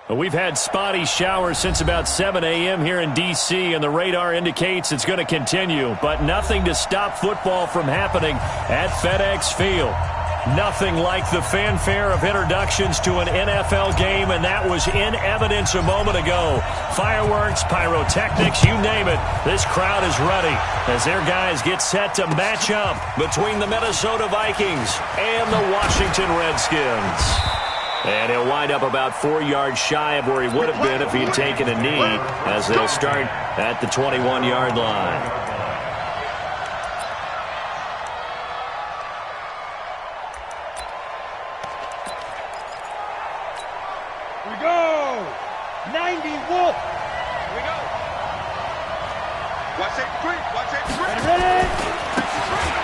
We've had spotty showers since about 7 a.m. here in D.C., and the radar indicates it's going to continue, but nothing to stop football from happening at FedEx Field. Nothing like the fanfare of introductions to an NFL game, and that was in evidence a moment ago. Fireworks, pyrotechnics, you name it. This crowd is ready as their guys get set to match up between the Minnesota Vikings and the Washington Redskins. And he'll wind up about 4 yards shy of where he would have been if he had taken a knee, as they'll start at the 21-yard line. We go! 90 Wolf! Here we go! Watch it, ready!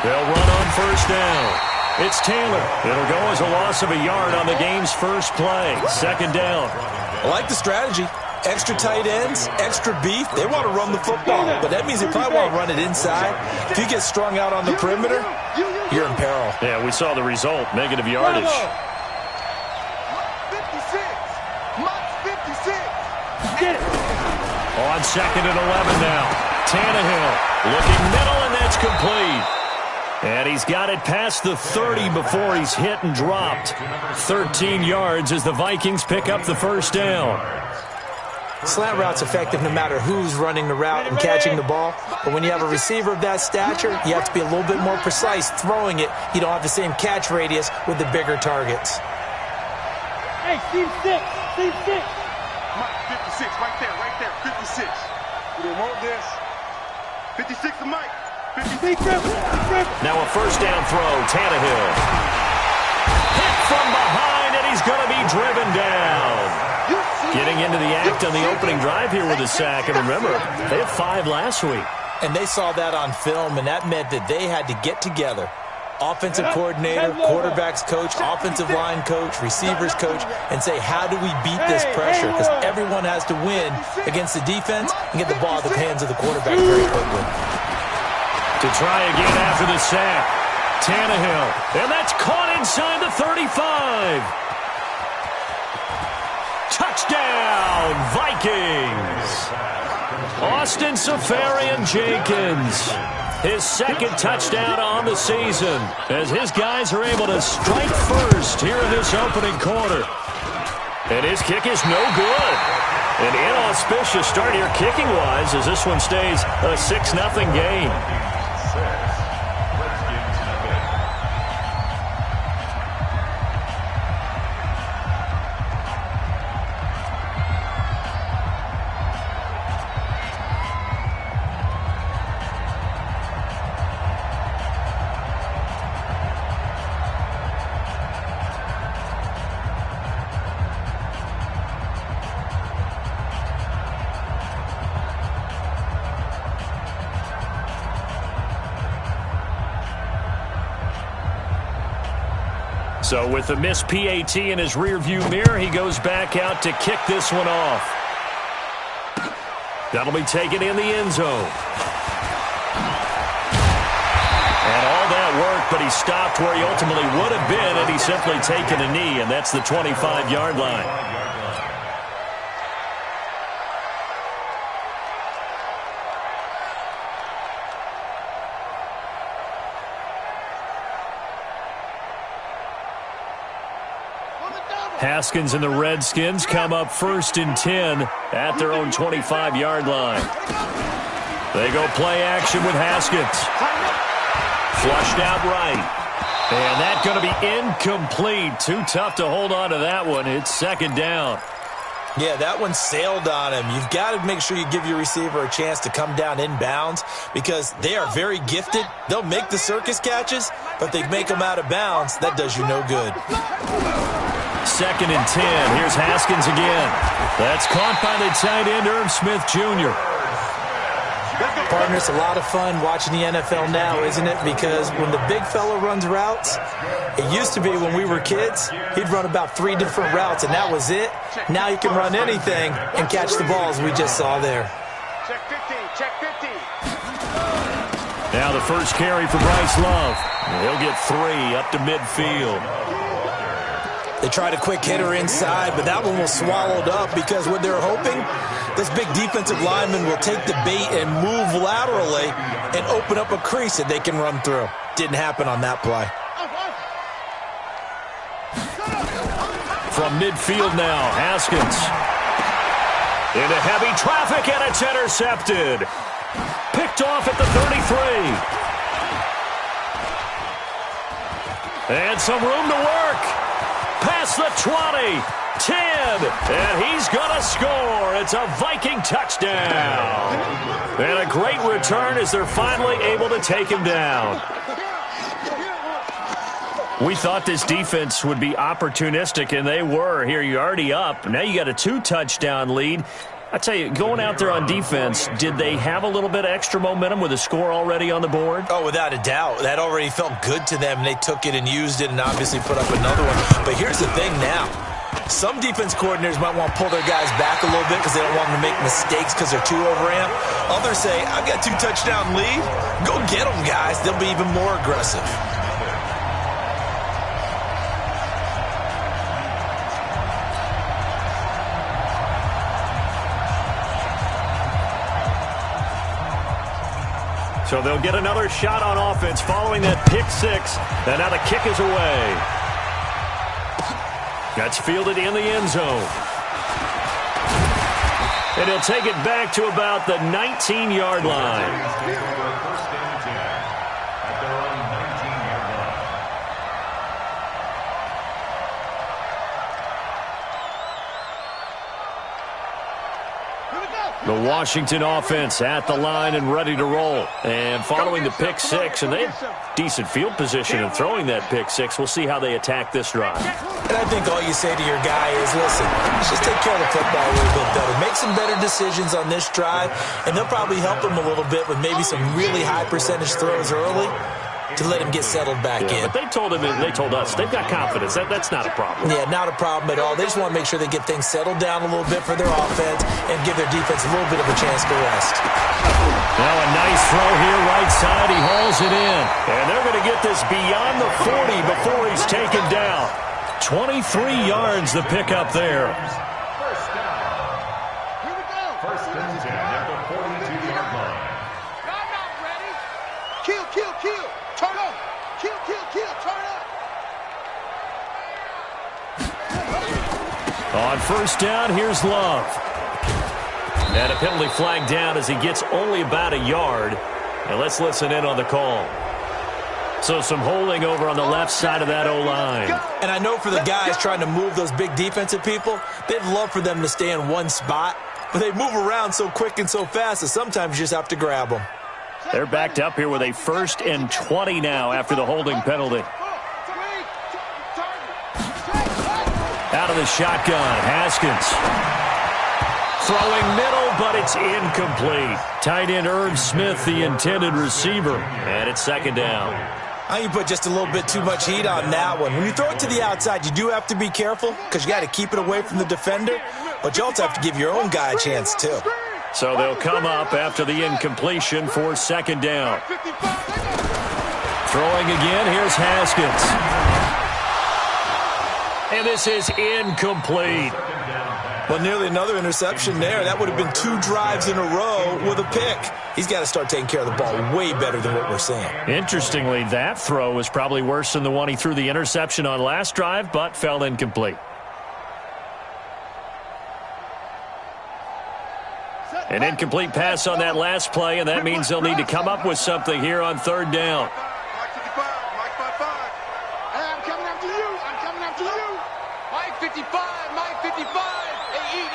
They'll run on first down. It's Taylor. It'll go as a loss of a yard on the game's first play. Second down. I like the strategy. Extra tight ends, extra beef. They want to run the football, but that means they probably want to run it inside. If you get strung out on the perimeter, you're in peril. Yeah, we saw the result. Negative yardage. 56. Get it. On second and 11 now. Tannehill looking middle, and that's complete. And he's got it past the 30 before he's hit and dropped. 13 yards as the Vikings pick up the first down. Slant route's effective no matter who's running the route and catching the ball. But when you have a receiver of that stature, you have to be a little bit more precise throwing it. You don't have the same catch radius with the bigger targets. Hey, team 6. Mike, 56, right there, 56. We don't want this. 56 to Mike. 56. Now a first down throw, Tannehill. Hit from behind, and he's going to be driven down. Getting into the act on the opening drive here with a sack. And remember, they had 5 last week. And they saw that on film, and that meant that they had to get together. Offensive coordinator, quarterback's coach, offensive line coach, receivers coach, and say, how do we beat this pressure? Because everyone has to win against the defense and get the ball out of the hands of the quarterback very quickly. To try again after the sack. Tannehill. And that's caught inside the 35. Touchdown, Vikings. Austin Seferian-Jenkins. His second touchdown on the season as his guys are able to strike first here in this opening quarter. And his kick is no good. An inauspicious start here kicking-wise as this one stays a 6-0 game. So with the missed PAT in his rearview mirror, he goes back out to kick this one off. That'll be taken in the end zone. And all that work, but he stopped where he ultimately would have been had he simply taken a knee, and that's the 25-yard line. Haskins and the Redskins come up 1st and 10 at their own 25-yard line. They go play action with Haskins. Flushed out right. And that's going to be incomplete. Too tough to hold on to that one. It's second down. Yeah, that one sailed on him. You've got to make sure you give your receiver a chance to come down inbounds because they are very gifted. They'll make the circus catches, but they make them out of bounds. That does you no good. 2nd and 10. Here's Haskins again. That's caught by the tight end, Irv Smith Jr. Partner, it's a lot of fun watching the NFL now, isn't it? Because when the big fella runs routes, it used to be when we were kids, he'd run about 3 different routes, and that was it. Now he can run anything and catch the balls we just saw there. Check 15, check 15. Now the first carry for Bryce Love. He'll get 3 up to midfield. They tried a quick hitter inside, but that one was swallowed up because what they're hoping, this big defensive lineman will take the bait and move laterally and open up a crease that they can run through. Didn't happen on that play. From midfield now, Haskins. Into heavy traffic, and it's intercepted. Picked off at the 33. And some room to work. Past the 20. 10. And he's going to score. It's a Viking touchdown. And a great return as they're finally able to take him down. We thought this defense would be opportunistic, and they were. Here, you're already up. Now you got a 2-touchdown lead. I tell you, going out there on defense, did they have a little bit of extra momentum with a score already on the board? Oh, without a doubt. That already felt good to them. They took it and used it and obviously put up another one. But here's the thing now. Some defense coordinators might want to pull their guys back a little bit because they don't want them to make mistakes because they're too overamped. Others say, I've got 2-touchdown lead. Go get them, guys. They'll be even more aggressive. So they'll get another shot on offense following that pick six. And now the kick is away. That's fielded in the end zone. And he'll take it back to about the 19-yard line. The Washington offense at the line and ready to roll. And following the pick six, and they have decent field position in throwing that pick six. We'll see how they attack this drive. And I think all you say to your guy is, listen, let's just take care of the football a little bit better. Make some better decisions on this drive, and they'll probably help him a little bit with maybe some really high percentage throws early to let him get settled back in. But they told us, they've got confidence. That's not a problem. Yeah, not a problem at all. They just want to make sure they get things settled down a little bit for their offense and give their defense a little bit of a chance to rest. Now a nice throw here, right side. He hauls it in. And they're going to get this beyond the 40 before he's taken down. 23 yards the pickup there. First down. Here we go. First and 10 at the 42-yard line. I'm not ready. Kill. Turn up. Kill. Turn up. On first down, here's Love. And a penalty flag down as he gets only about a yard. And let's listen in on the call. So some holding over on the left side of that O-line. And I know for the guys trying to move those big defensive people, they'd love for them to stay in one spot. But they move around so quick and so fast that sometimes you just have to grab them. They're backed up here with a 1st and 20 now after the holding penalty. Out of the shotgun, Haskins. Throwing middle, but it's incomplete. Tight end Irv Smith, the intended receiver. And it's 2nd down. I think you put just a little bit too much heat on that one. When you throw it to the outside, you do have to be careful because you got to keep it away from the defender. But you also have to give your own guy a chance, too. So they'll come up after the incompletion for 2nd down. Throwing again, here's Haskins. And this is incomplete. Well, nearly another interception there. That would have been 2 drives in a row with a pick. He's got to start taking care of the ball way better than what we're seeing. Interestingly, that throw was probably worse than the one he threw the interception on last drive, but fell incomplete. An incomplete pass on that last play, and that means they'll need to come up with something here on 3rd down. Mike 55. Hey, I'm coming after you. Mike 55. Hey, eat.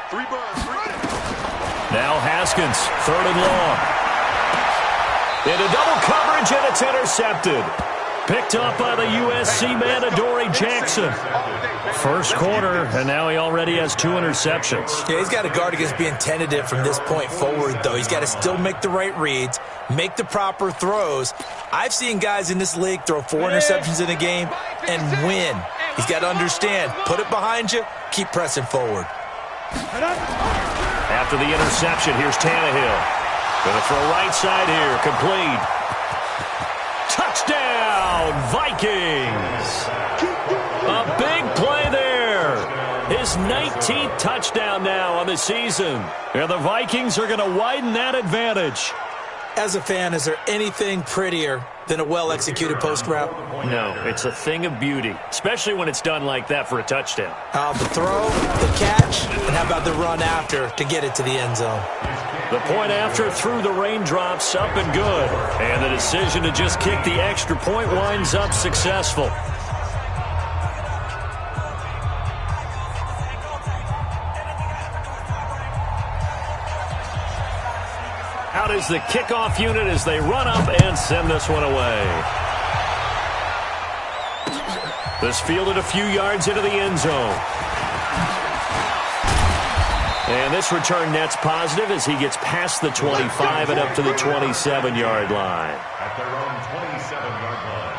3 buns. Now Haskins, 3rd and long. Into double coverage, and it's intercepted. Picked up by the USC man, Adoree Jackson. 1st quarter, and now he already has 2 interceptions. Yeah, he's got to guard against being tentative from this point forward, though. He's got to still make the right reads, make the proper throws. I've seen guys in this league throw 4 interceptions in a game and win. He's got to understand, put it behind you, keep pressing forward. After the interception, here's Tannehill. Going to throw right side here, complete. Touchdown, Vikings! A his 19th touchdown now on the season. And the Vikings are going to widen that advantage. As a fan, is there anything prettier than a well-executed post route? No, it's a thing of beauty, especially when it's done like that for a touchdown. The throw, the catch, and how about the run after to get it to the end zone? The point after through the raindrops, up and good. And the decision to just kick the extra point winds up successful. Out is the kickoff unit as they run up and send this one away. This fielded a few yards into the end zone. And this return net's positive as he gets past the 25 and up to the 27-yard line. At their own 27-yard line.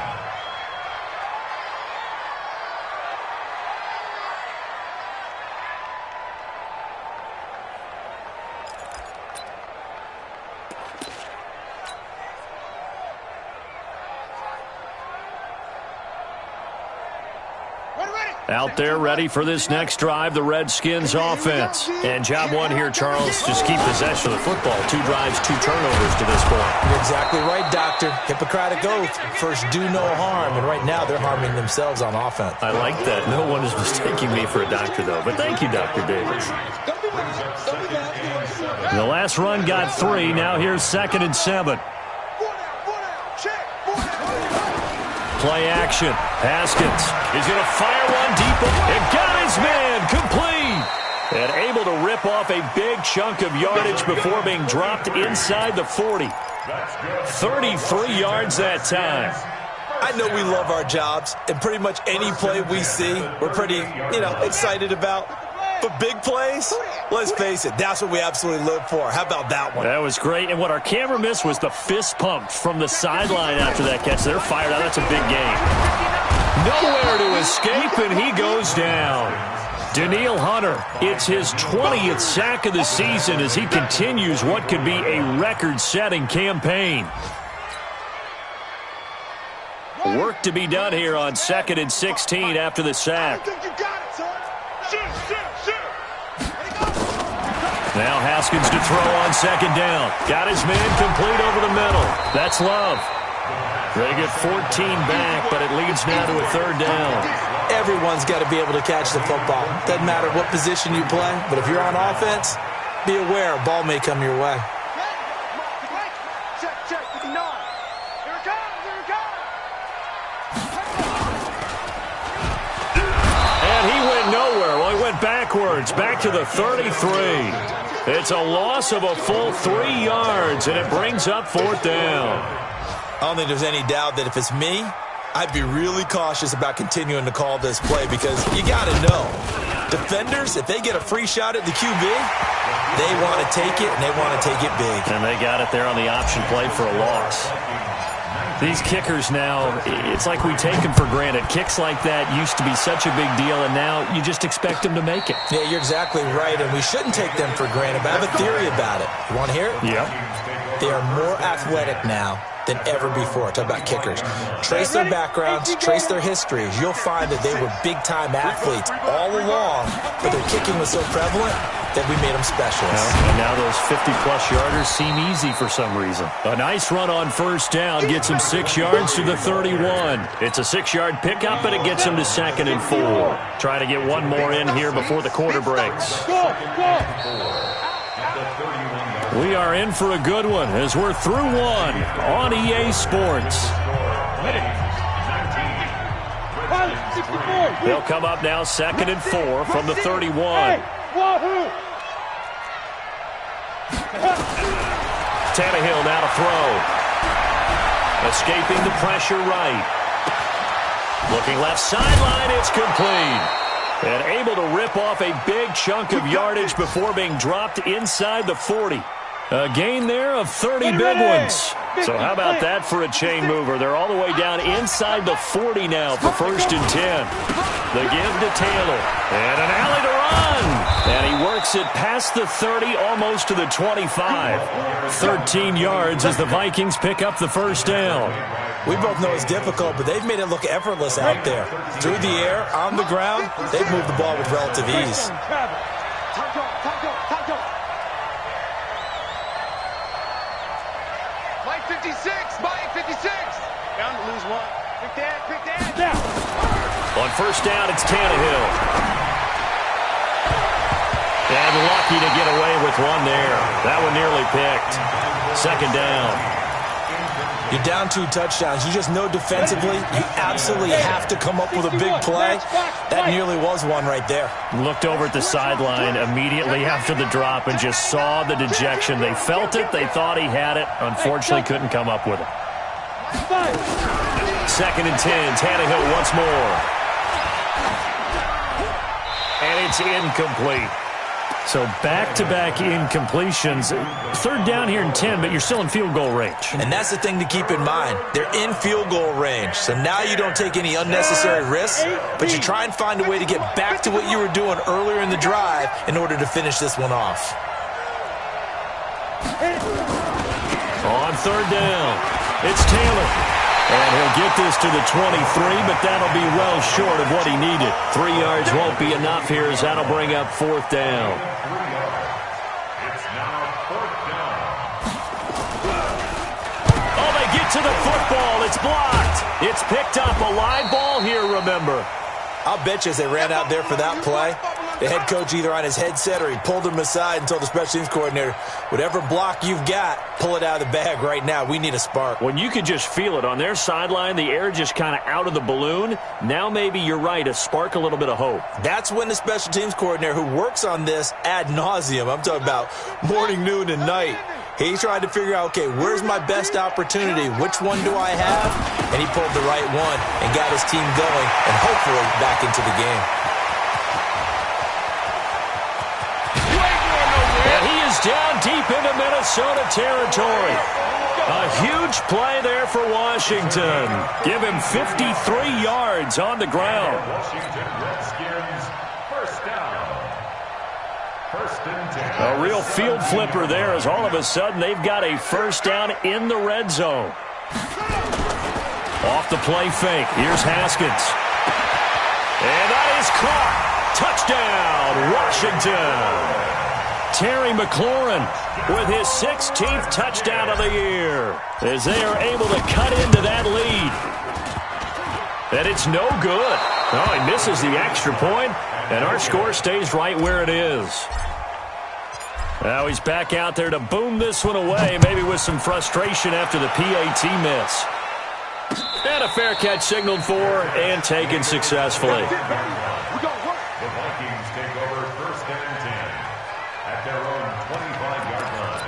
Out there ready for this next drive, the Redskins offense. And job one here, Charles, just keep possession of the football. 2 drives, 2 turnovers to this point. You're exactly right, Doctor. Hippocratic oath. First, do no harm. And right now, they're harming themselves on offense. I like that. No one is mistaking me for a doctor, though. But thank you, Dr. Davis. The last run got 3. Now here's 2nd and 7. Play action. Haskins is going to fire one deep and got his man complete. And able to rip off a big chunk of yardage before being dropped inside the 40. 33 yards that time. I know we love our jobs, and pretty much any play we see, we're pretty, excited about. But big plays, let's face it, that's what we absolutely live for. How about that one? That was great. And what our camera missed was the fist pump from the sideline after that catch. They're fired out. That's a big game. Nowhere to escape, and he goes down. Danielle Hunter, it's his 20th sack of the season as he continues what could be a record-setting campaign. Work to be done here on 2nd and 16 after the sack. Now Haskins to throw on 2nd down. Got his man complete over the middle. That's Love. They get 14 back, but it leads now to a 3rd down. Everyone's got to be able to catch the football. Doesn't matter what position you play, but if you're on offense, be aware a ball may come your way. And he went nowhere. Well, he went backwards, back to the 33. It's a loss of a full 3 yards, and it brings up 4th down. I don't think there's any doubt that if it's me, I'd be really cautious about continuing to call this play because you got to know, defenders, if they get a free shot at the QB, they want to take it, and they want to take it big. And they got it there on the option play for a loss. These kickers now, it's like we take them for granted. Kicks like that used to be such a big deal, and now you just expect them to make it. Yeah, you're exactly right, and we shouldn't take them for granted, but I have a theory about it. You want to hear it? Yep. They are more athletic now than ever before. Talk about kickers. Trace their backgrounds, trace their histories. You'll find that they were big-time athletes all along, but their kicking was so prevalent that we made them specialists. And now those 50-plus yarders seem easy for some reason. A nice run on 1st down gets him 6 yards to the 31. It's a 6-yard pickup, and it gets him to 2nd and 4. Try to get one more in here before the quarter breaks. We are in for a good one as we're through one on EA Sports. They'll come up now 2nd and 4 from the 31. Tannehill now to throw. Escaping the pressure right. Looking left sideline, it's complete. And able to rip off a big chunk of yardage before being dropped inside the 40. A gain there of 30 big ones. So how about that for a chain mover? They're all the way down inside the 40 now for 1st and 10. The give to Taylor. And an alley to run. And he works it past the 30, almost to the 25. 13 yards as the Vikings pick up the 1st down. We both know it's difficult, but they've made it look effortless out there. Through the air, on the ground, they've moved the ball with relative ease. Mike 56, Mike 56. Down to lose one. Pick that. Down. On first down, it's Tannehill. And lucky to get away with one there. That one nearly picked. Second down. You're down 2 touchdowns. You just know defensively you absolutely have to come up with a big play. That nearly was one right there. Looked over at the sideline immediately after the drop and just saw the dejection. They felt it. They thought he had it. Unfortunately, couldn't come up with it. Second and 10. Tannehill once more. And it's incomplete. So back-to-back incompletions. Third down here in 10, but you're still in field goal range. And that's the thing to keep in mind. They're in field goal range. So now you don't take any unnecessary risks, but you try and find a way to get back to what you were doing earlier in the drive in order to finish this one off. On third down, it's Taylor. And he'll get this to the 23, but that'll be well short of what he needed. 3 yards won't be enough here as that'll bring up fourth down. It's now fourth down. Oh, they get to the football. It's blocked. It's picked up. A live ball here, remember. I'll bet you as they ran out there for that play, the head coach either on his headset or he pulled him aside and told the special teams coordinator, whatever block you've got, pull it out of the bag right now. We need a spark. When you could just feel it on their sideline, the air just kind of out of the balloon. Now maybe you're right, a spark, a little bit of hope. That's when the special teams coordinator who works on this ad nauseum, I'm talking about morning, noon, and night, he tried to figure out, okay, where's my best opportunity? Which one do I have? And he pulled the right one and got his team going and hopefully back into the game. And he is down deep into Minnesota territory. A huge play there for Washington. Give him 53 yards on the ground. Washington Redskins, first down. First and 10. A real field flipper there as all of a sudden they've got a first down in the red zone. Off the play fake. Here's Haskins. And that is caught. Touchdown, Washington. Terry McLaurin with his 16th touchdown of the year as they are able to cut into that lead. And it's no good. Oh, he misses the extra point, and our score stays right where it is. Now he's back out there to boom this one away, maybe with some frustration after the PAT miss. And a fair catch signaled for and taken successfully. The Vikings take over first and 10 at their own 25-yard line.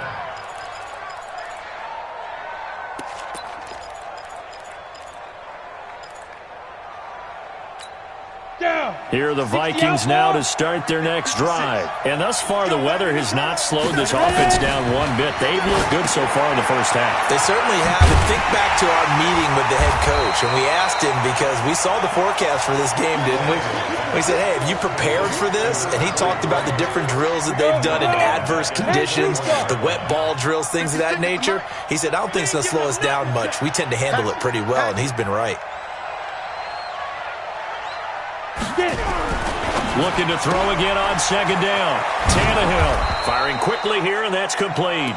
Here are the Vikings now to start their next drive. And thus far, the weather has not slowed this offense down one bit. They've looked good so far in the first half. They certainly have. And think back to our meeting with the head coach. And we asked him because we saw the forecast for this game, didn't we? We said, hey, have you prepared for this? And he talked about the different drills that they've done in adverse conditions, the wet ball drills, things of that nature. He said, I don't think it's going to slow us down much. We tend to handle it pretty well, and he's been right. Looking to throw again on second down. Tannehill firing quickly here, and that's complete.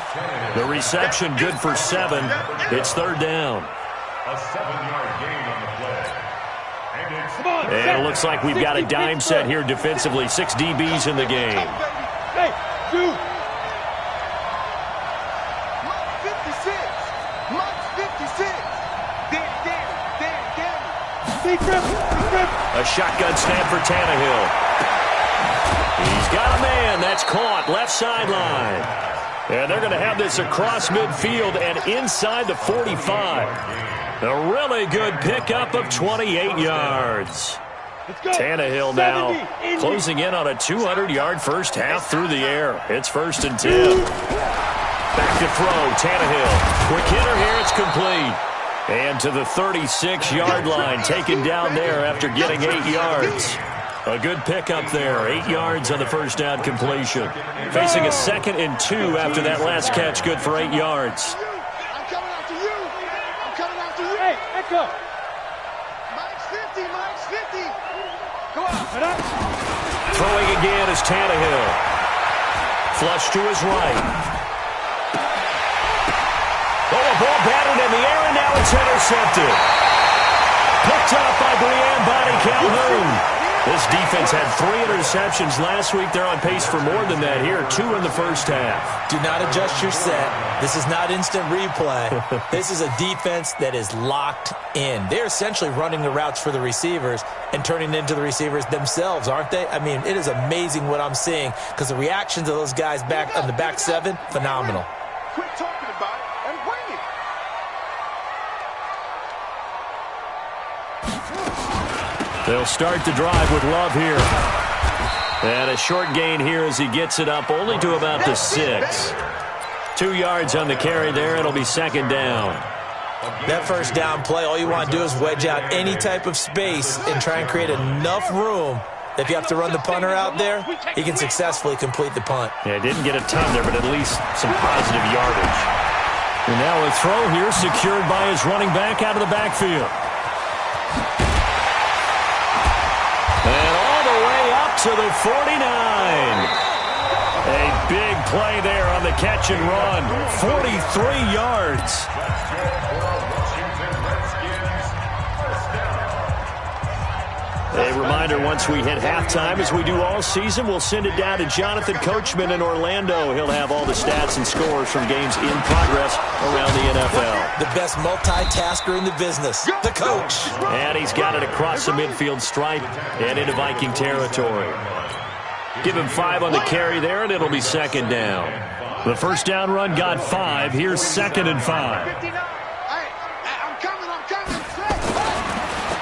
The reception good for 7. It's third down. A 7-yard gain on the play. And it looks like we've got a dime set here defensively. 6 DBs in the game. Hey, dude. Mike 56. Mike 56. Danny. Big grip. A shotgun snap for Tannehill. He's got a man. That's caught. Left sideline. And they're going to have this across midfield and inside the 45. A really good pickup of 28 yards. Tannehill now closing in on a 200-yard first half through the air. It's first and 10. Back to throw. Tannehill. Quick hitter here. It's complete. And to the 36-yard line, taken down there after getting 8 yards. A good pickup there, 8 yards on the first down completion. Facing a 2nd and 2 after that last catch, good for 8 yards. I'm coming after you. I'm coming after you. Hey, go. Mike's 50, Mike's 50. Go out. Throwing again is Tannehill. Flush to his right. Oh, a ball batted in the air, and now it's intercepted. Picked up by Brianne Bonnie Calhoun. This defense had 3 interceptions last week. They're on pace for more than that here. 2 in the first half. Do not adjust your set. This is not instant replay. This is a defense that is locked in. They're essentially running the routes for the receivers and turning into the receivers themselves, aren't they? I mean, it is amazing what I'm seeing because the reactions of those guys back on the back 7, phenomenal. Quit talking about it and bring it. They'll start the drive with Love here. And a short gain here as he gets it up only to about the 6. 2 yards on the carry there. It'll be second down. That first down play, all you want to do is wedge out any type of space and try and create enough room that if you have to run the punter out there, he can successfully complete the punt. Yeah, didn't get a ton there, but at least some positive yardage. And now a throw here secured by his running back out of the backfield. And all the way up to the 49. A big play there on the catch and run. 43 yards. A reminder, once we hit halftime, as we do all season, we'll send it down to Jonathan Coachman in Orlando. He'll have all the stats and scores from games in progress around the NFL. The best multitasker in the business, the coach. And he's got it across the midfield stripe and into Viking territory. Give him 5 on the carry there, and it'll be second down. The first down run got 5. Here's 2nd and 5.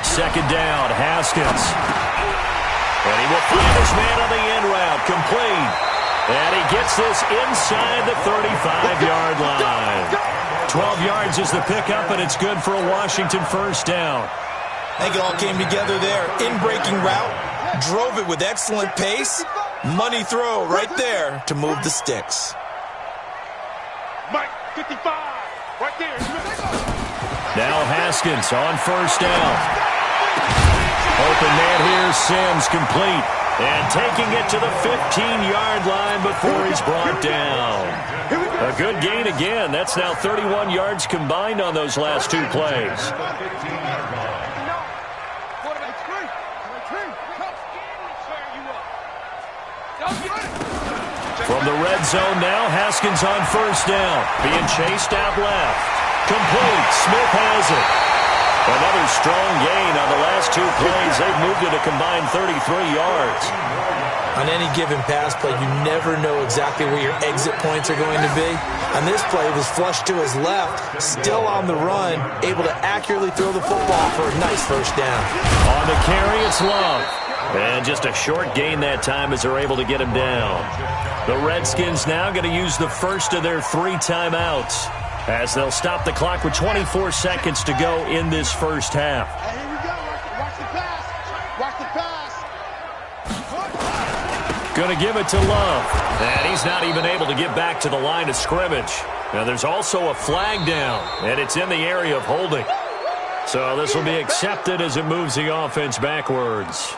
Second down, Haskins. And he will find his man on the end route, complete. And he gets this inside the 35-yard line. 12 yards is the pickup, and it's good for a Washington first down. I think it all came together there. In-breaking route, drove it with excellent pace. Money throw right there to move the sticks. Mike, 55, right there. Now Haskins on first down. Open man here, Sims complete. And taking it to the 15-yard line before he's brought down. A good gain again. That's now 31 yards combined on those last 2 plays. From the red zone now, Haskins on first down. Being chased out left. Complete. Smith has it. Another strong gain on the last 2 plays. They've moved it a combined 33 yards. On any given pass play, you never know exactly where your exit points are going to be. On this play, it was flushed to his left, still on the run, able to accurately throw the football for a nice first down. On the carry, it's Love. And just a short gain that time as they're able to get him down. The Redskins now going to use the first of their 3 timeouts, as they'll stop the clock with 24 seconds to go in this first half. Hey, here we go. Watch the pass. Watch the pass. Going to give it to Love. And he's not even able to get back to the line of scrimmage. Now there's also a flag down, and it's in the area of holding. So this will be accepted as it moves the offense backwards.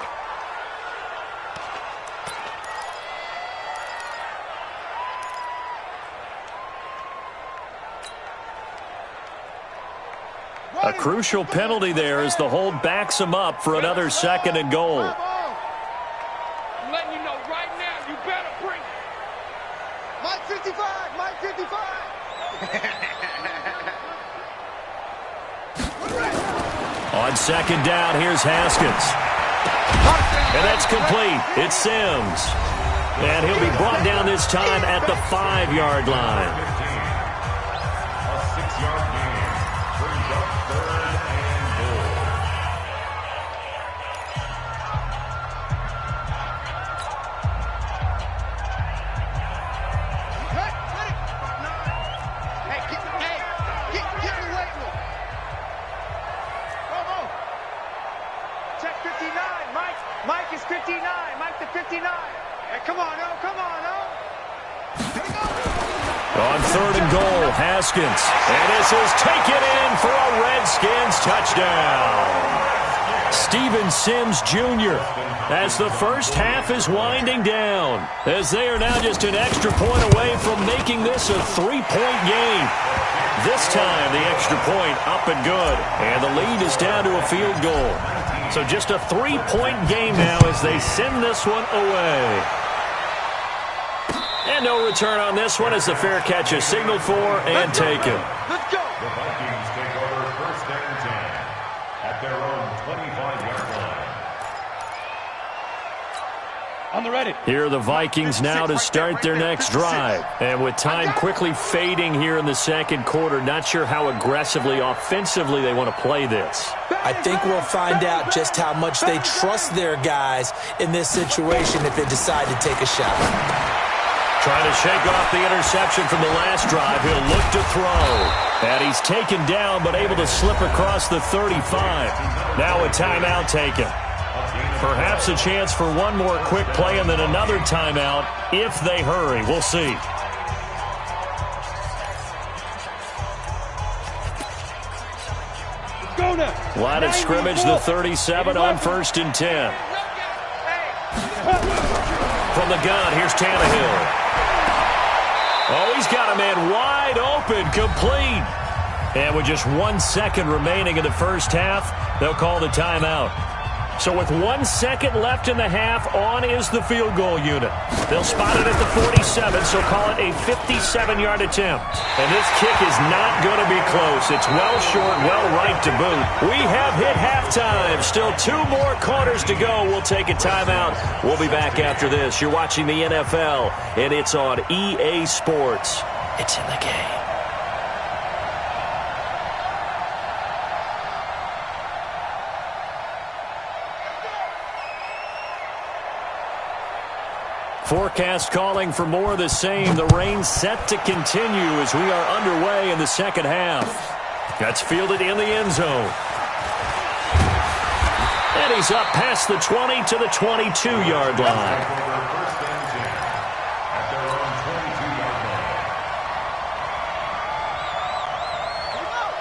A crucial penalty there as the hold backs him up for another 2nd and goal. I'm letting you know right now, you better bring it. Mike 55, Mike 55. On 2nd down, here's Haskins. And that's complete. It's Sims. And he'll be brought down this time at the 5-yard line. Mike is 59. Mike the 59. Hey, come on, oh, come on, oh. Here we go. On 3rd and goal, Haskins. And this is taken in for a Redskins touchdown. Steven Sims Jr. as the first half is winding down, as they are now just an extra point away from making this a 3-point game. This time, the extra point up and good, and the lead is down to a field goal. So just a 3-point game now as they send this one away. And no return on this one as the fair catch is signaled for and taken. Let's go. The Vikings take over 1st and 10 at their own 25-yard line. On the ready. Here are the Vikings now to start their next drive. And with time quickly fading here in the second quarter, not sure how aggressively, offensively they want to play this. I think we'll find out just how much they trust their guys in this situation if they decide to take a shot. Trying to shake off the interception from the last drive. He'll look to throw. And he's taken down but able to slip across the 35. Now a timeout taken. Perhaps a chance for one more quick play and then another timeout if they hurry. We'll see. Go now. Line of scrimmage, the 37 on 1st and 10. From the gun, here's Tannehill. Oh, he's got a man wide open, complete. And with just 1 second remaining in the first half, they'll call the timeout. So with 1 second left in the half, on is the field goal unit. They'll spot it at the 47, so call it a 57-yard attempt. And this kick is not going to be close. It's well short, well right to boot. We have hit halftime. Still 2 more quarters to go. We'll take a timeout. We'll be back after this. You're watching the NFL, and it's on EA Sports. It's in the game. Forecast calling for more of the same. The rain set to continue as we are underway in the second half. That's fielded in the end zone. And he's up past the 20 to the 22-yard line.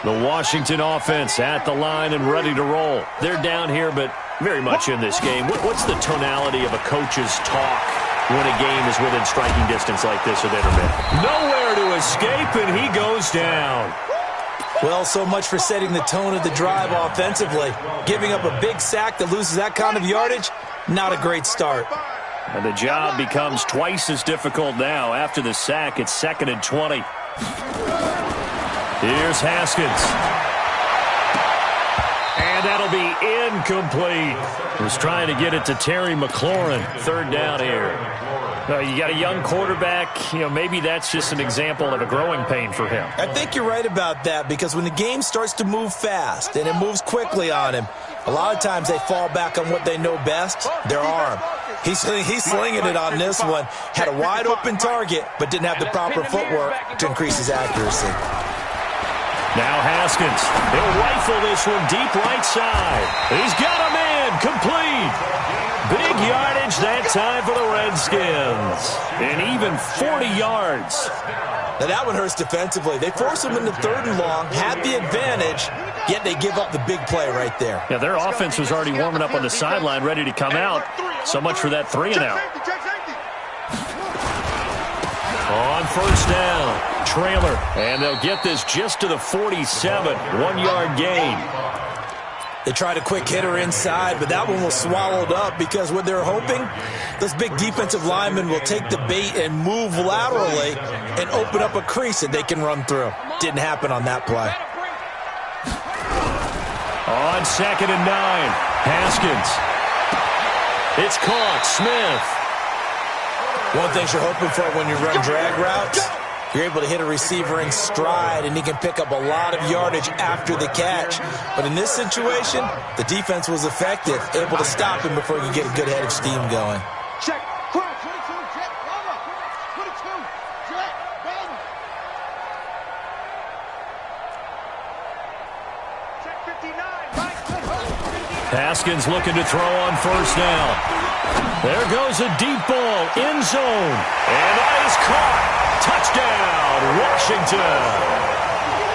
The Washington offense at the line and ready to roll. They're down here, but very much in this game. What's the tonality of a coach's talk when a game is within striking distance like this at intermittent? Nowhere to escape, and he goes down. Well, so much for setting the tone of the drive offensively. Giving up a big sack that loses that kind of yardage, not a great start. And the job becomes twice as difficult now. After the sack, it's 2nd and 20. Here's Haskins. And that'll be incomplete. Was trying to get it to Terry McLaurin. 3rd down here. You got a young quarterback. Maybe that's just an example of a growing pain for him. I think you're right about that, because when the game starts to move fast and it moves quickly on him, a lot of times they fall back on what they know best, their arm. He's slinging it on this one. Had a wide open target, but didn't have the proper footwork to increase his accuracy. Now Haskins. He'll rifle this one deep right side. He's got a man complete. Big yardage that time for the Redskins. And even 40 yards. Now that one hurts defensively. They force him into 3rd and long, had the advantage, yet they give up the big play right there. Yeah, their offense was already warming up on the sideline, ready to come out. So much for that 3 and out. On 1st down, trailer, and they'll get this just to the 47, 1-yard gain. They tried a quick hitter inside, but that one was swallowed up because what they're hoping, those big defensive linemen will take the bait and move laterally and open up a crease that they can run through. Didn't happen on that play. On 2nd and 9, Haskins. It's caught, Smith. One thing you're hoping for when you run drag routes, you're able to hit a receiver in stride, and he can pick up a lot of yardage after the catch. But in this situation, the defense was effective, able to stop him before you get a good head of steam going. Check. Crunch. Check 59. Haskins looking to throw on 1st down. There goes a deep ball, end zone, and that is caught. Touchdown, Washington.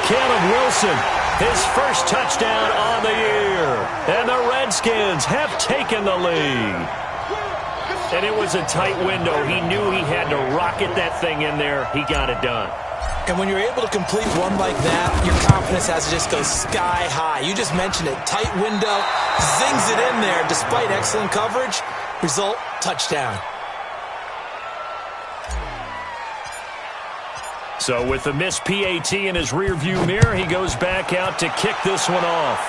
Caleb Wilson, his first touchdown on the year. And the Redskins have taken the lead. And it was a tight window. He knew he had to rocket that thing in there. He got it done. And when you're able to complete one like that, your confidence has to just go sky high. You just mentioned it. Tight window, zings it in there despite excellent coverage. Result, touchdown. So with the missed PAT in his rearview mirror, he goes back out to kick this one off.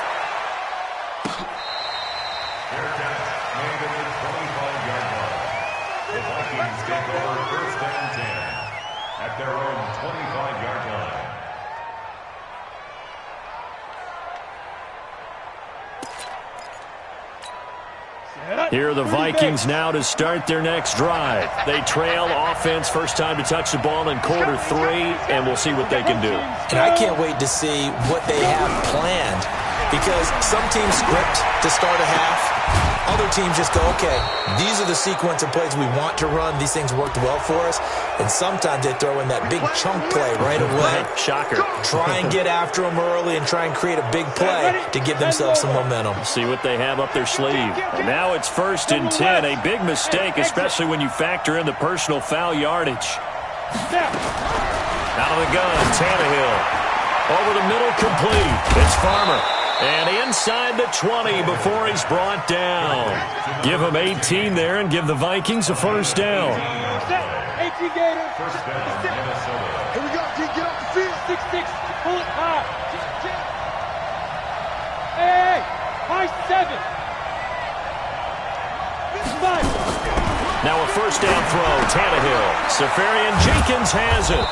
The Vikings take over first and 10 at their own 25-yard line. Here are the Vikings now to start their next drive. They trail offense, first time to touch the ball in quarter 3, and we'll see what they can do. And I can't wait to see what they have planned, because some teams script to start a half. Other teams just go, okay, these are the sequence of plays we want to run. These things worked well for us. And sometimes they throw in that big chunk play right away. Shocker. Try and get after them early and try and create a big play to give themselves some momentum. See what they have up their sleeve. And now it's first and 10. A big mistake, especially when you factor in the personal foul yardage. Out of the gun, Tannehill. Over the middle, complete. It's Farmer. And inside the 20 before he's brought down. Give him 18 there and give the Vikings a first down. 18 Gator. First down, Minnesota. Here we go, G. Get off the field. 6-6. Pull it high. Hey, high 7. Now a first down throw. Tannehill. Safarian Jenkins has it.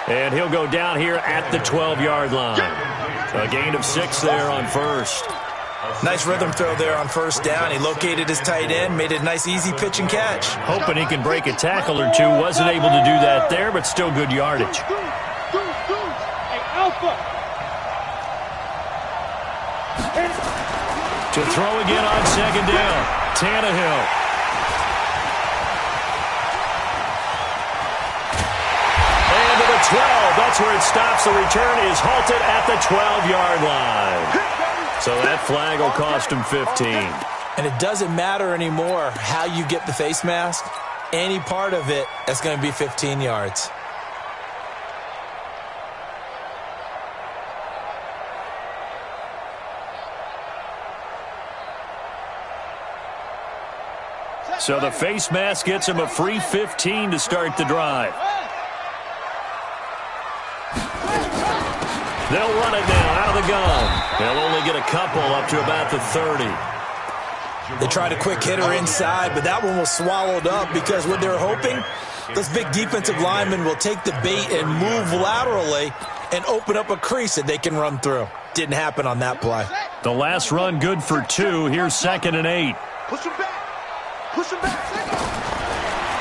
And he'll go down here at the 12-yard line. A gain of 6 there on first. Nice rhythm throw there on first down. He located his tight end, made it a nice easy pitch and catch. Hoping he can break a tackle or two. Wasn't able to do that there, but still good yardage. Hey, Alpha. To throw again on second down. Tannehill. And to the 12. That's where it stops. The return is halted at the 12-yard line. So that flag will cost him 15. And it doesn't matter anymore how you get the face mask. Any part of it, that's going to be 15 yards. So the face mask gets him a free 15 to start the drive. They'll run it now out of the gun. They'll only get a couple up to about the 30. They tried a quick hitter inside, but that one was swallowed up because what they're hoping, those big defensive linemen will take the bait and move laterally and open up a crease that they can run through. Didn't happen on that play. The last run good for 2. Here's 2nd and 8. Push him back. Push him back.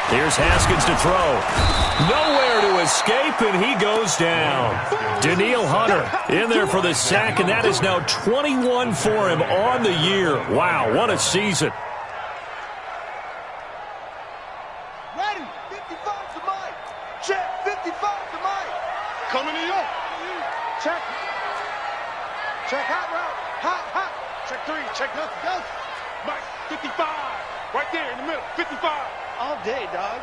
Here's Haskins to throw. Nowhere to escape, and he goes down. Daniil Hunter in there for the sack, and that is now 21 for him on the year. Wow, what a season. Ready. 55 to Mike. Check. 55 to Mike. Coming to you. Check. Check hot route. Hot. Check 3. Check nothing. Go. Mike, 55. Right there in the middle. 55. All day, dog.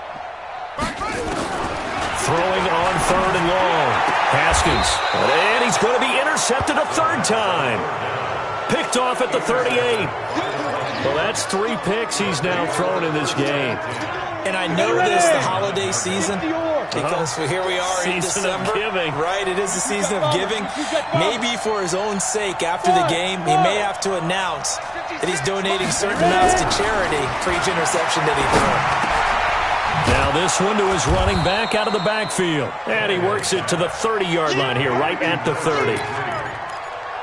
Throwing on 3rd and long. Haskins. And he's going to be intercepted a 3rd time. Picked off at the 38. Well, that's 3 picks he's now thrown in this game. And I know this the holiday season because here we are in December. Season of giving. Right, it is the season of giving. Maybe for his own sake after the game, he may have to announce that he's donating certain amounts to charity for each interception that he threw. Now this one to his running back out of the backfield. And he works it to the 30-yard line here, right at the 30.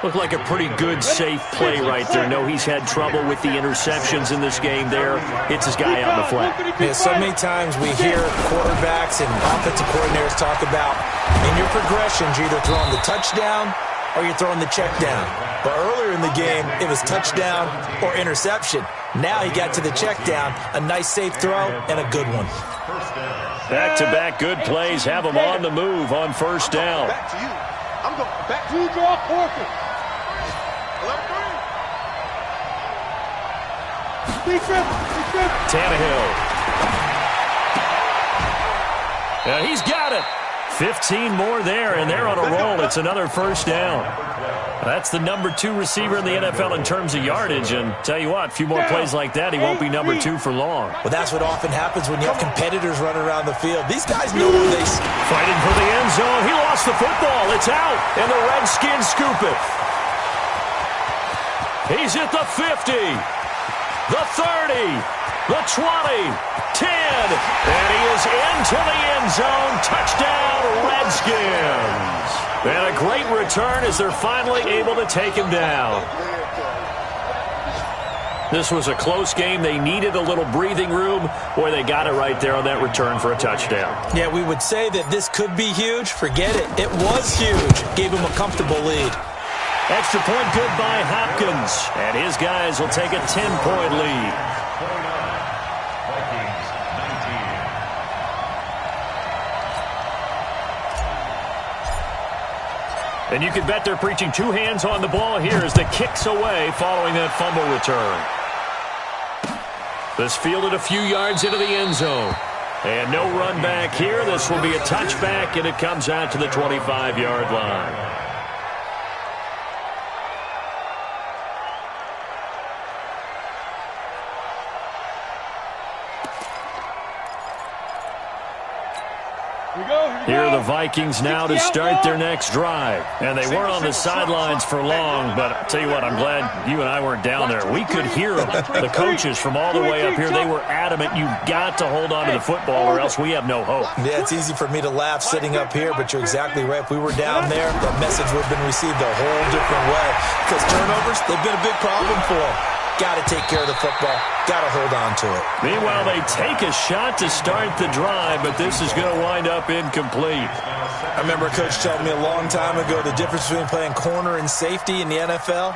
Looked like a pretty good, safe play right there. No, he's had trouble with the interceptions in this game there. Hits his guy out in the flat. Yeah, so many times we hear quarterbacks and offensive coordinators talk about in your progressions, you're either throwing the touchdown or you're throwing the check down. But earlier in the game, it was touchdown or interception. Now he got to the check down, a nice safe throw, and a good one. Back-to-back good plays have him on the move on first down. Back to you. I'm going back to you, draw quarter. Tannehill. And he's got it. 15 more there, and they're on a roll. It's another first down. That's the number 2 receiver in the NFL in terms of yardage, and tell you what, a few more plays like that, he won't be number 2 for long. Well, that's what often happens when you have competitors running around the field. These guys know where they... Fighting for the end zone. He lost the football. It's out, and the Redskins scoop it. He's at the 50, the 30, the 20, 10, and he is into the end zone. Touchdown, Redskins. And a great return as they're finally able to take him down. This was a close game. They needed a little breathing room, or they got it right there on that return for a touchdown. Yeah, we would say that this could be huge. Forget it. It was huge. Gave him a comfortable lead. Extra point good by Hopkins. And his guys will take a 10-point lead. And you can bet they're preaching 2 hands on the ball here as the kick's away following that fumble return. This fielded a few yards into the end zone. And no run back here. This will be a touchback, and it comes out to the 25-yard line. Here are the Vikings now to start their next drive. And they weren't on the sidelines for long, but I'll tell you what, I'm glad you and I weren't down there. We could hear them. The coaches from all the way up here, they were adamant, you've got to hold on to the football or else we have no hope. Yeah, it's easy for me to laugh sitting up here, but you're exactly right. If we were down there, that message would have been received a whole different way. Because turnovers, they've been a big problem for them. Got to take care of the football. Got to hold on to it. Meanwhile, they take a shot to start the drive, but this is going to wind up incomplete. I remember a coach telling me a long time ago the difference between playing corner and safety in the NFL.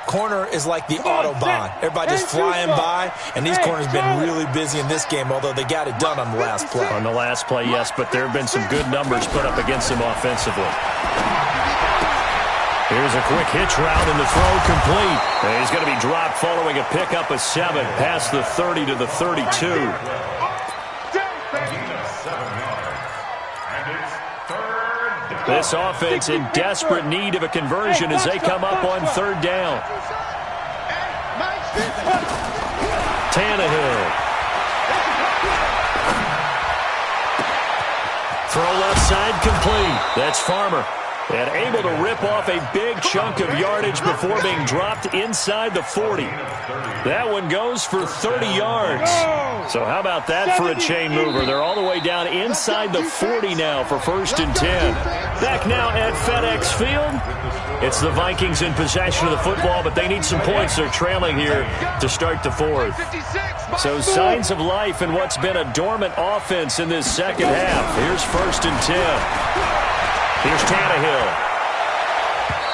Corner is like the Autobahn. Everybody just flying by, and these corners have been really busy in this game, although they got it done on the last play. On the last play, yes, but there have been some good numbers put up against them offensively. Here's a quick hitch route, and the throw complete. And he's going to be dropped following a pickup of 7 past the 30 to the 32. This offense in desperate need of a conversion as they come up on 3rd down. Tannehill. Throw left side complete. That's Farmer. And able to rip off a big chunk of yardage before being dropped inside the 40. That one goes for 30 yards. So how about that for a chain mover? They're all the way down inside the 40 now for 1st and 10. Back now at FedEx Field. It's the Vikings in possession of the football, but they need some points. They're trailing here to start the 4th. So signs of life in what's been a dormant offense in this second half. Here's 1st and 10. Here's Tannehill.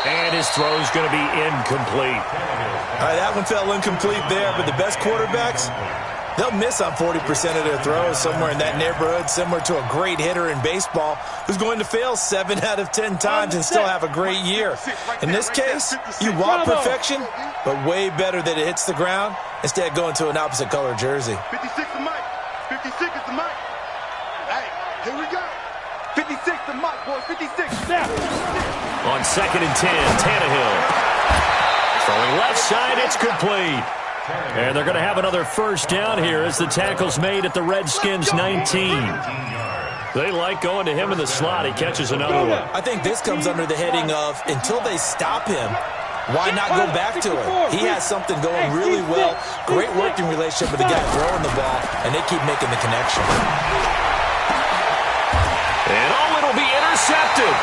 And his throw's going to be incomplete. All right, that one fell incomplete there, but the best quarterbacks, they'll miss on 40% of their throws, somewhere in that neighborhood, similar to a great hitter in baseball who's going to fail 7 out of 10 times and still have a great year. In this case, you want perfection, but way better that it hits the ground instead of going to an opposite color jersey. 56 to Mike. 56 is the Mike. Hey, here we go. 56 to Mike, boys. 56. On 2nd and 10, Tannehill. Throwing left side, it's complete. And they're going to have another 1st down here as the tackle's made at the Redskins' 19. They like going to him in the slot. He catches another one. I think this comes under the heading of until they stop him, why not go back to him? He has something going really well. Great working relationship with the guy throwing the ball, and they keep making the connection. And it'll be intercepted.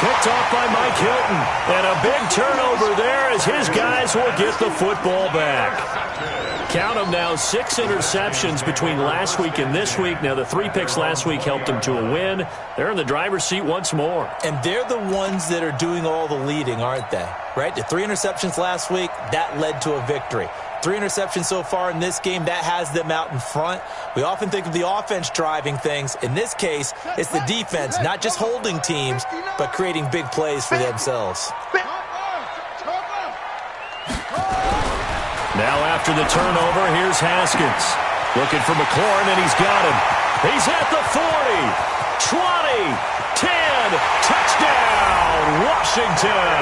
Picked off by Mike Hilton. And a big turnover there as his guys will get the football back. Count them now, 6 interceptions between last week and this week. Now, the 3 picks last week helped them to a win. They're in the driver's seat once more. And they're the ones that are doing all the leading, aren't they? Right? The 3 interceptions last week, that led to a victory. 3 interceptions so far in this game, that has them out in front. We often think of the offense driving things. In this case, it's the defense, not just holding teams, but creating big plays for themselves. Now after the turnover, here's Haskins. Looking for McLaurin, and he's got him. He's at the 40, 20, 10, touchdown, Washington.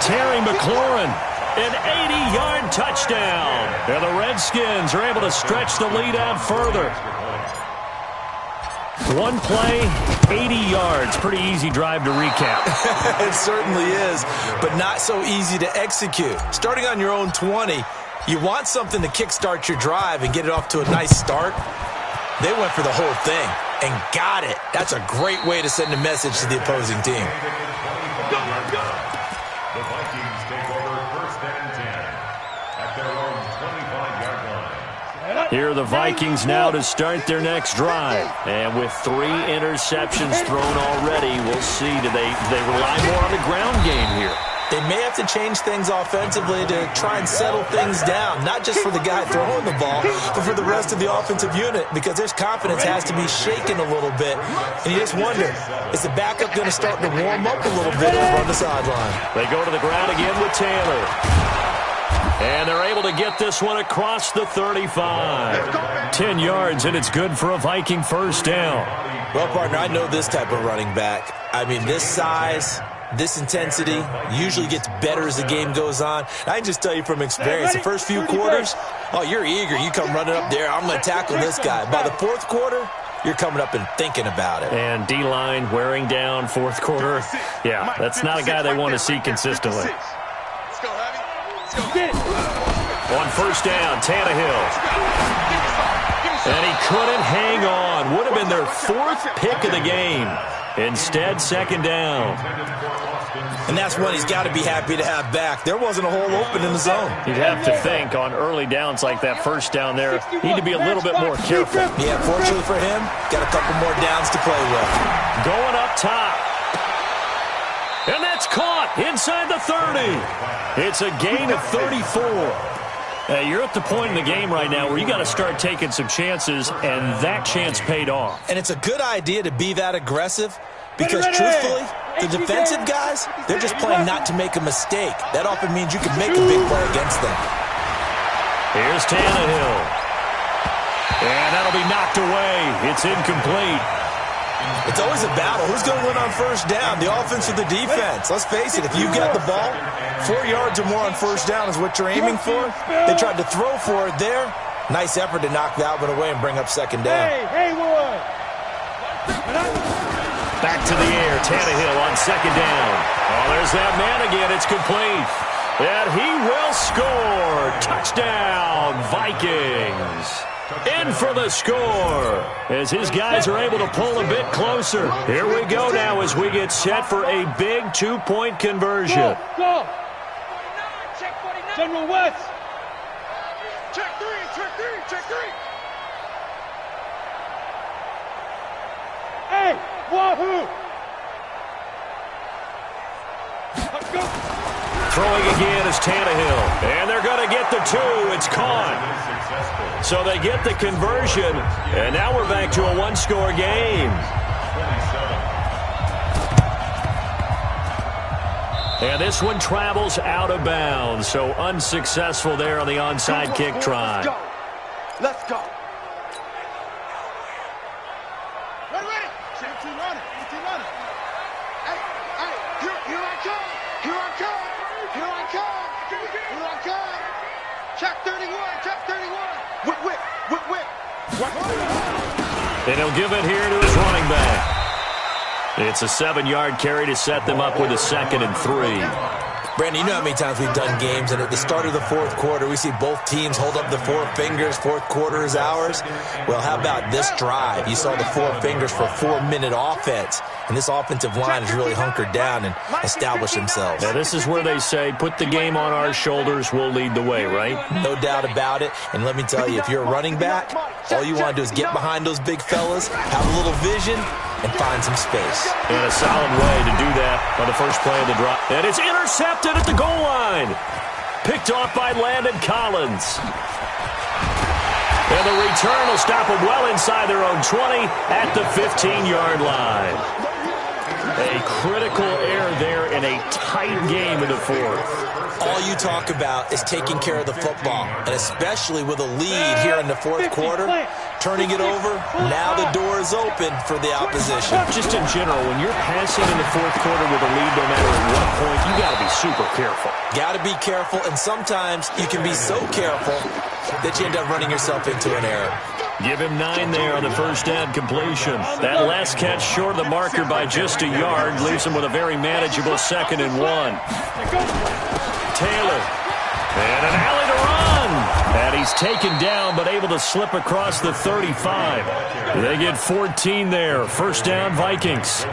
Terry McLaurin, an 80-yard touchdown. And the Redskins are able to stretch the lead out further. One play, 80 yards. Pretty easy drive to recap. It certainly is, but not so easy to execute. Starting on your own 20, you want something to kickstart your drive and get it off to a nice start. They went for the whole thing and got it. That's a great way to send a message to the opposing team. The Vikings take over 1st and 10 at their own 25-yard line. Here are the Vikings now to start their next drive. And with 3 interceptions thrown already, we'll see. Do they rely more on the ground game here? They may have to change things offensively to try and settle things down, not just for the guy throwing the ball, but for the rest of the offensive unit, because their confidence has to be shaken a little bit. And you just wonder, is the backup going to start to warm up a little bit over on the sideline? They go to the ground again with Taylor. And they're able to get this one across the 35. 10 yards, and it's good for a Viking first down. Well, partner, I know this type of running back. I mean, this size, this intensity usually gets better as the game goes on. I can just tell you from experience, the first few quarters, oh, you're eager. You come running up there, I'm going to tackle this guy. By the 4th quarter, you're coming up and thinking about it. And D-line wearing down 4th quarter. Yeah, that's not a guy they want to see consistently. Let's go, Heavy. Let's go. Get it. On first down, Tannehill. And he couldn't hang on. Would have been their 4th pick of the game. Instead, 2nd down. And that's one he's got to be happy to have back. There wasn't a hole open in the zone. You'd have to think on early downs like that first down there, need to be a little bit more careful. Yeah, fortunately for him, got a couple more downs to play with. Going up top. And that's caught inside the 30. It's a gain of 34. You're at the point in the game right now where you got to start taking some chances, and that chance paid off. And it's a good idea to be that aggressive because, truthfully, the defensive guys, they're just playing not to make a mistake. That often means you can make a big play against them. Here's Tannehill. And that'll be knocked away. It's incomplete. It's always a battle. Who's going to win on first down, the offense or the defense? Let's face it, if you've got the ball, 4 yards or more on first down is what you're aiming for. They tried to throw for it there. Nice effort to knock that one away and bring up 2nd down. Hey, Wood. Back to the air, Tannehill on 2nd down. Oh, there's that man again. It's complete. And he will score. Touchdown, Vikings. In for the score as his guys are able to pull a bit closer. Here we go now as we get set for a big 2-point conversion. Go. General West. Check 3, check 3, check 3. Hey, Wahoo. Let's go. Throwing again is Tannehill. And they're going to get the 2. It's caught. So they get the conversion. And now we're back to a 1-score game. And this one travels out of bounds. So unsuccessful there on the onside kick try. Let's go. Let's go. Ready. Check 2 running. Hey, here I come. Here I come. Here I come. Here I come. Check 31. Check 31. Whip. And he'll give it here to his running back. It's a 7-yard carry to set them up with a 2nd and 3. Brandon, you know how many times we've done games, and at the start of the 4th quarter, we see both teams hold up the 4 fingers. 4th quarter is ours. Well, how about this drive? You saw the 4 fingers for a 4-minute offense. and this offensive line has really hunkered down and established themselves. Now, this is where they say, put the game on our shoulders, we'll lead the way, right? No doubt about it. And let me tell you, if you're a running back, all you want to do is get behind those big fellas, have a little vision, and find some space. And a solid way to do that on the first play of the drive. And it's intercepted at the goal line. Picked off by Landon Collins. And the return will stop them well inside their own 20 at the 15-yard line. A critical error there in a tight game in the fourth. All you talk about is taking care of the football, and especially with a lead here in the fourth quarter, turning it over, now the door is open for the opposition. Just in general, when you're passing in the fourth quarter with a lead, no matter at what point, you got to be super careful. Got to be careful, and sometimes you can be so careful that you end up running yourself into an error. Give him 9 there on the first down completion. That last catch short of the marker by just a yard leaves him with a very manageable 2nd and 1. Taylor. And an alley to run. And he's taken down but able to slip across the 35. They get 14 there. First down, Vikings.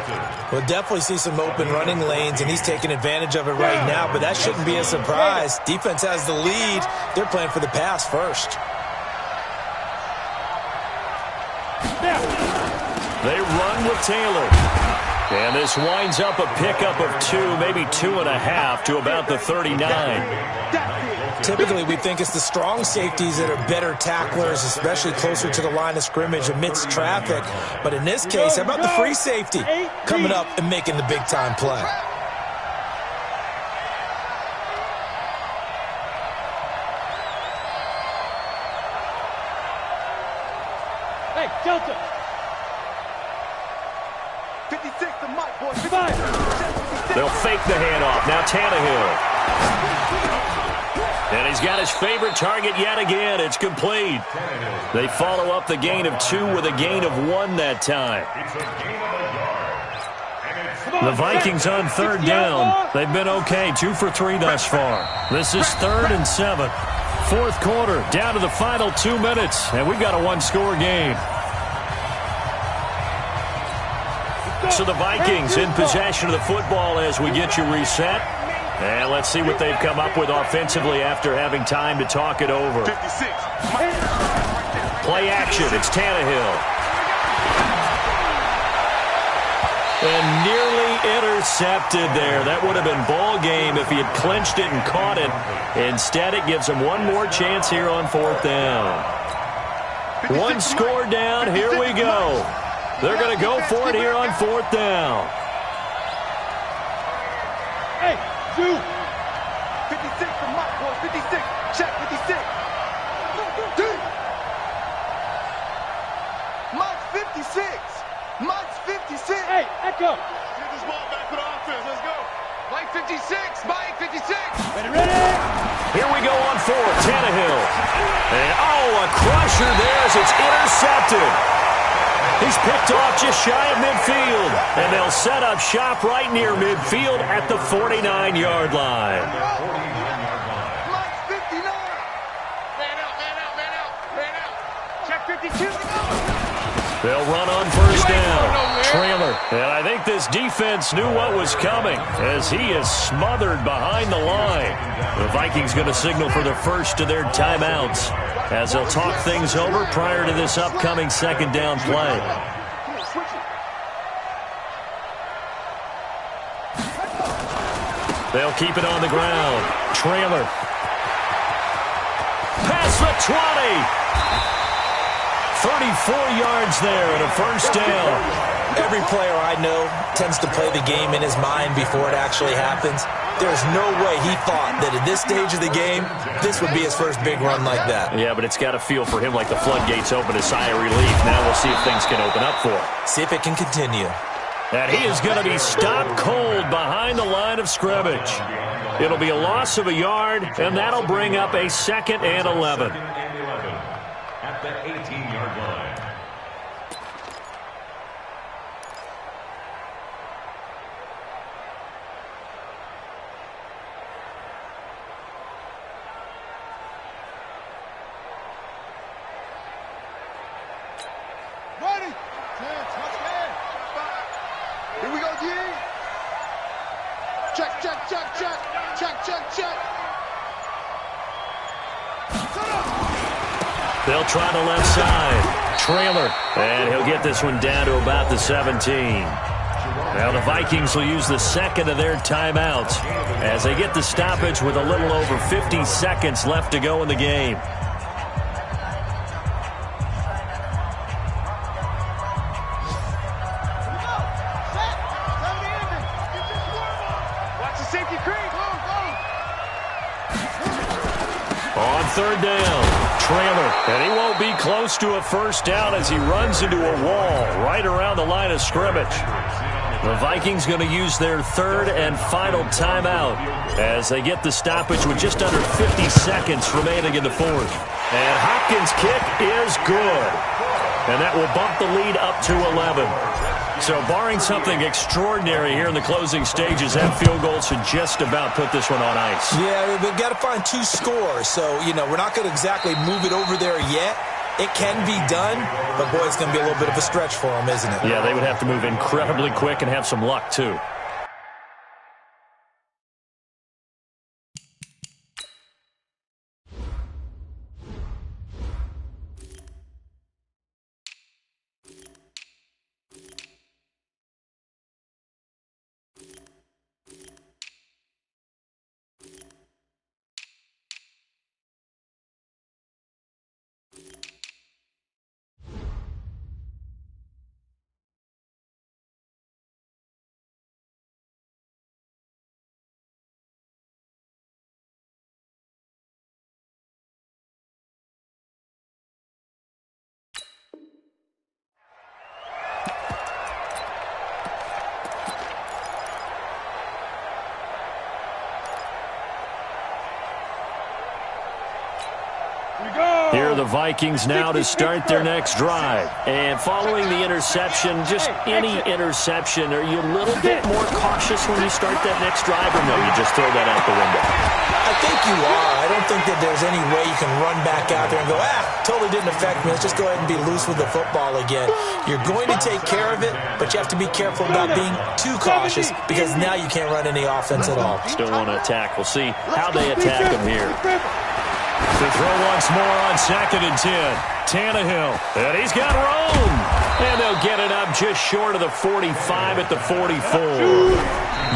We'll definitely see some open running lanes, and he's taking advantage of it right now, but that shouldn't be a surprise. Defense has the lead. They're playing for the pass first. They run with Taylor. And this winds up a pickup of 2, maybe 2.5 to about the 39. Typically, we think it's the strong safeties that are better tacklers, especially closer to the line of scrimmage amidst traffic. But in this case, how about the free safety coming up and making the big-time play? Hey, Delta. 56 to Mike, boys. 5. They'll fake the handoff. Now Tannehill. And he's got his favorite target yet again. It's complete. They follow up the gain of 2 with a gain of 1 that time. The Vikings on third down. They've been okay. 2 for 3 thus far. This is 3rd and 7. Fourth quarter, down to the final 2 minutes. And we've got a 1-score game. So the Vikings in possession of the football as we get you reset. And let's see what they've come up with offensively after having time to talk it over. 56. Play action. It's Tannehill. And nearly intercepted there. That would have been ball game if he had clinched it and caught it. Instead, it gives him one more chance here on 4th down. 1 score down. Here we go. They're going to go for it here on 4th down. Hey, 2. 56 for Mike, boys. 56. Check 56. Mike's 56. Mike's 56. Hey, echo. Get this ball back to the offense. Let's go. Mike 56. Mike 56. Ready. Here we go on 4th. Tannehill. And, a crusher there as it's intercepted. He's picked off just shy of midfield. And they'll set up shop right near midfield at the 49-yard line. Mike's 59. Man out. Check 52. They'll run on first down. Trailer. And I think this defense knew what was coming as he is smothered behind the line. The Vikings going to signal for the first of their timeouts as they'll talk things over prior to this upcoming 2nd down play. They'll keep it on the ground. Trailer. Past the 20. 34 yards there and a first down. Every player I know tends to play the game in his mind before it actually happens. There's no way he thought that at this stage of the game, this would be his first big run like that. Yeah, but it's got to feel for him like the floodgates open, a sigh of relief. Now we'll see if things can open up for him. See if it can continue. And he is going to be stopped cold behind the line of scrimmage. It'll be a loss of a yard, and that'll bring up a 2nd and 11. At the 18-yard line. Ready. 10, touchdown. 5. Here we check. They'll try the left side. Trailer. And he'll get this one down to about the 17. Now the Vikings will use the second of their timeouts as they get the stoppage with a little over 50 seconds left to go in the game. On third down, Trailer, and he won't be close to a first down as he runs into a wall right around the line of scrimmage. The Vikings going to use their third and final timeout as they get the stoppage with just under 50 seconds remaining in the fourth. And Hopkins' kick is good, and that will bump the lead up to 11. So barring something extraordinary here in the closing stages, that field goal should just about put this one on ice. Yeah, we've got to find 2 scores. So, we're not going to exactly move it over there yet. It can be done, but, boy, it's going to be a little bit of a stretch for them, isn't it? Yeah, they would have to move incredibly quick and have some luck, too. Here are the Vikings now to start their next drive. And following the interception, just any interception, are you a little bit more cautious when you start that next drive, or no, you just throw that out the window? I think you are. I don't think that there's any way you can run back out there and go, totally didn't affect me. Let's just go ahead and be loose with the football again. You're going to take care of it, but you have to be careful about being too cautious because now you can't run any offense at all. Still want to attack. We'll see how they attack him here. To throw once more on 2nd and 10. Tannehill, and he's got room. And they'll get it up just short of the 45 at the 44.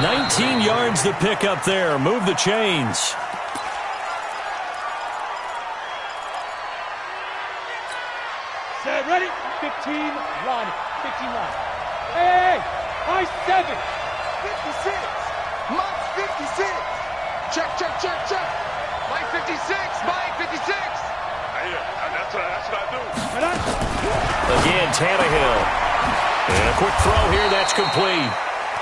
19 yards to pick up there. Move the chains. Set, ready? 15, line. 15 line. Hey, high 7. 56. Mike 56. Check. Mike 56. Mike 56. That's what I do. Again, Tannehill. And a quick throw here. That's complete.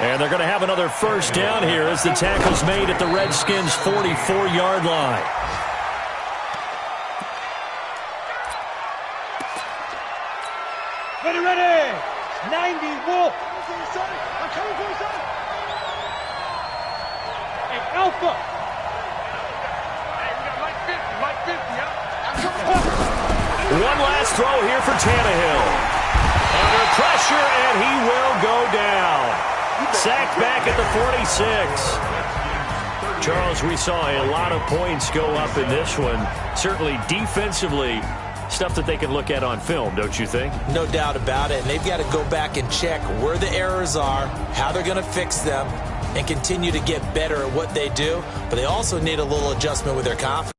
And they're going to have another first down here as the tackle's made at the Redskins' 44-yard line. Ready. 90, Wolf. I'm coming for you, son. Hey, Alpha. Hey, we got Mike 50, yeah. I'm coming. One last throw here for Tannehill. Under pressure, and he will go down. Sacked back at the 46. Charles, we saw a lot of points go up in this one. Certainly defensively, stuff that they can look at on film, don't you think? No doubt about it. And they've got to go back and check where the errors are, how they're going to fix them, and continue to get better at what they do. But they also need a little adjustment with their confidence.